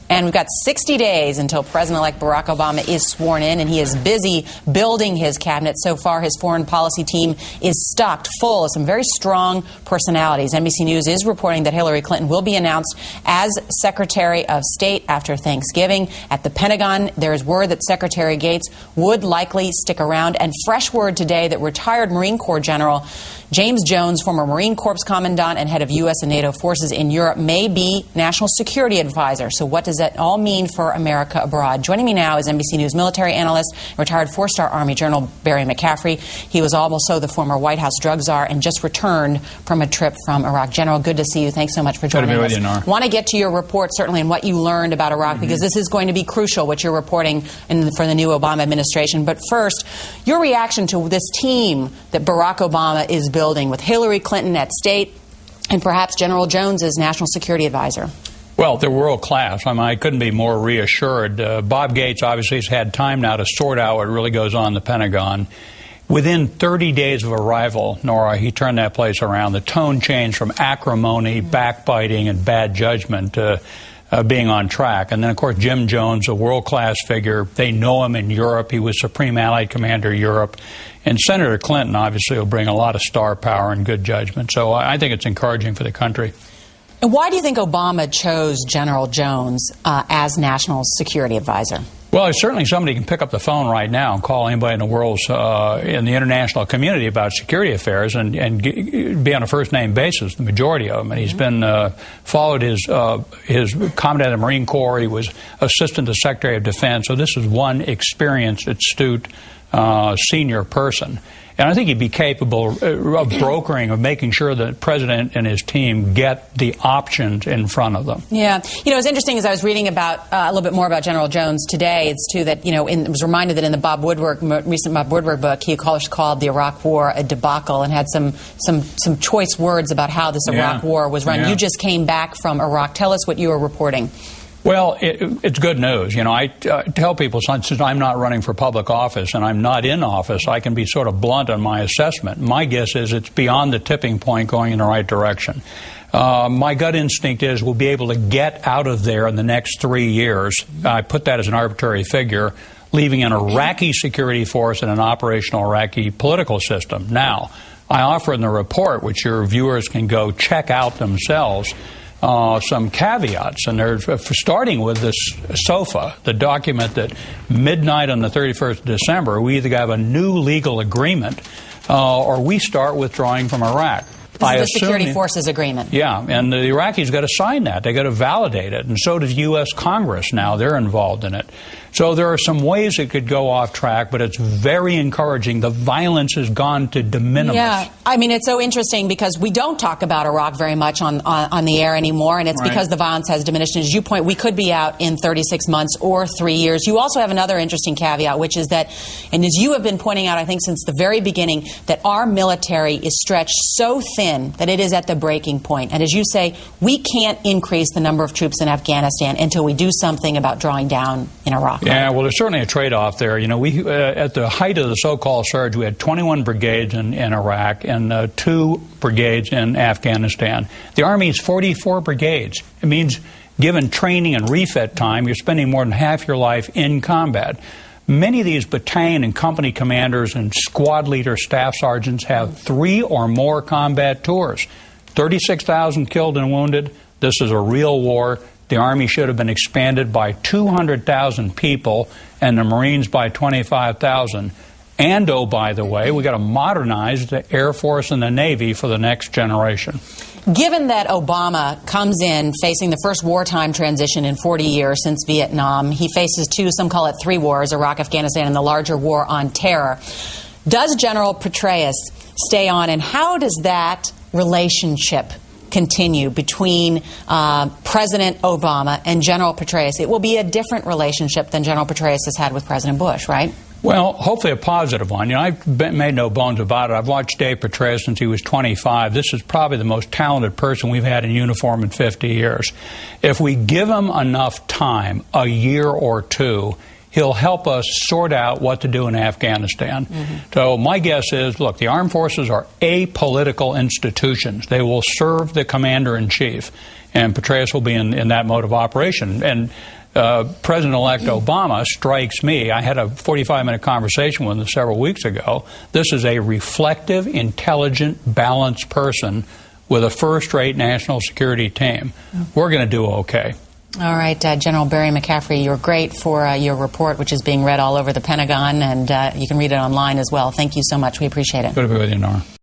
And we've got 60 days until President-elect Barack Obama is sworn in, and he is busy building his cabinet. So far, his foreign policy team is stocked full of some very strong personalities. NBC News is reporting that Hillary Clinton will be announced as Secretary of State after Thanksgiving. At the Pentagon, there is word that Secretary Gates would likely stick around. And fresh word today that retired Marine Corps General James Jones, former Marine Corps Commandant and head of U.S. and NATO forces in Europe, may be National Security Advisor. So what does that all mean for America abroad? Joining me now is NBC News military analyst, retired four-star Army General Barry McCaffrey. He was also the former White House drug czar and just returned from a trip from Iraq. General, good to see you. Thanks so much for joining us. I want to get to your report, certainly, and what you learned about Iraq, because this is going to be crucial, what you're reporting for the new Obama administration. But first, your reaction to this team that Barack Obama is building with Hillary Clinton at state and perhaps General Jones as National Security Advisor. Well, they're world class. I mean, I couldn't be more reassured. Bob Gates obviously has had time now to sort out what really goes on in the Pentagon. Within 30 days of arrival, Nora, he turned that place around. The tone changed from acrimony, backbiting, and bad judgment to being on track. And then, of course, Jim Jones, a world-class figure. They know him in Europe. He was Supreme Allied Commander Europe. And Senator Clinton, obviously, will bring a lot of star power and good judgment. So I think it's encouraging for the country. And why do you think Obama chose General Jones as National Security Advisor? Well, certainly somebody can pick up the phone right now and call anybody in the world's, in the international community about security affairs and be on a first-name basis, the majority of them. And he's been, followed his commandant of the Marine Corps. He was assistant to Secretary of Defense. So this is one experienced, astute, senior person. And I think he'd be capable of brokering, of making sure that the president and his team get the options in front of them. Yeah. You know, it's interesting as I was reading about a little bit more about General Jones today, it's too that, you know, I was reminded that in the recent Bob Woodward book, he called the Iraq War a debacle and had some choice words about how this Iraq War was run. You just came back from Iraq. Tell us what you were reporting. Well, it's good news. You know, I tell people, since I'm not running for public office and I'm not in office, I can be sort of blunt on my assessment. My guess is it's beyond the tipping point going in the right direction. My gut instinct is we'll be able to get out of there in the next 3 years. I put that as an arbitrary figure, leaving an Iraqi security force and an operational Iraqi political system. Now, I offer in the report, which your viewers can go check out themselves, some caveats, and they're starting with this SOFA, the document that midnight on the 31st of December, we either have a new legal agreement or we start withdrawing from Iraq. This is the Security Forces Agreement. Yeah, and the Iraqis got to sign that. They got to validate it, and so does U.S. Congress now. They're involved in it. So there are some ways it could go off track, but it's very encouraging. The violence has gone to de minimis. Yeah, I mean, it's so interesting because we don't talk about Iraq very much on the air anymore, and it's because the violence has diminished. And as you point, we could be out in 36 months or 3 years. You also have another interesting caveat, which is that, and as you have been pointing out, I think since the very beginning, that our military is stretched so thin that it is at the breaking point. And as you say, we can't increase the number of troops in Afghanistan until we do something about drawing down in Iraq. Yeah, well, there's certainly a trade-off there. You know, we at the height of the so-called surge, we had 21 brigades in Iraq and 2 brigades in Afghanistan. The Army is 44 brigades. It means, given training and refit time, you're spending more than half your life in combat. Many of these battalion and company commanders and squad leader staff sergeants have 3 or more combat tours. 36,000 killed and wounded. This is a real war. The Army should have been expanded by 200,000 people and the Marines by 25,000. And, oh, by the way, we got to modernize the Air Force and the Navy for the next generation. Given that Obama comes in facing the first wartime transition in 40 years since Vietnam, he faces 2, some call it 3 wars, Iraq, Afghanistan, and the larger war on terror. Does General Petraeus stay on, and how does that relationship continue between President Obama and General Petraeus? It will be a different relationship than General Petraeus has had with President Bush, right? Well, hopefully a positive one. You know, I've made no bones about it. I've watched Dave Petraeus since he was 25. This is probably the most talented person we've had in uniform in 50 years. If we give him enough time, a year or 2, he'll help us sort out what to do in Afghanistan. So my guess is, look, the armed forces are apolitical institutions. They will serve the commander-in-chief, and Petraeus will be in that mode of operation. And President-elect Obama strikes me, I had a 45-minute conversation with him several weeks ago, this is a reflective, intelligent, balanced person with a first-rate national security team. We're going to do okay. All right, General Barry McCaffrey, you're great for your report, which is being read all over the Pentagon, and you can read it online as well. Thank you so much. We appreciate it. Good to be with you, Nora.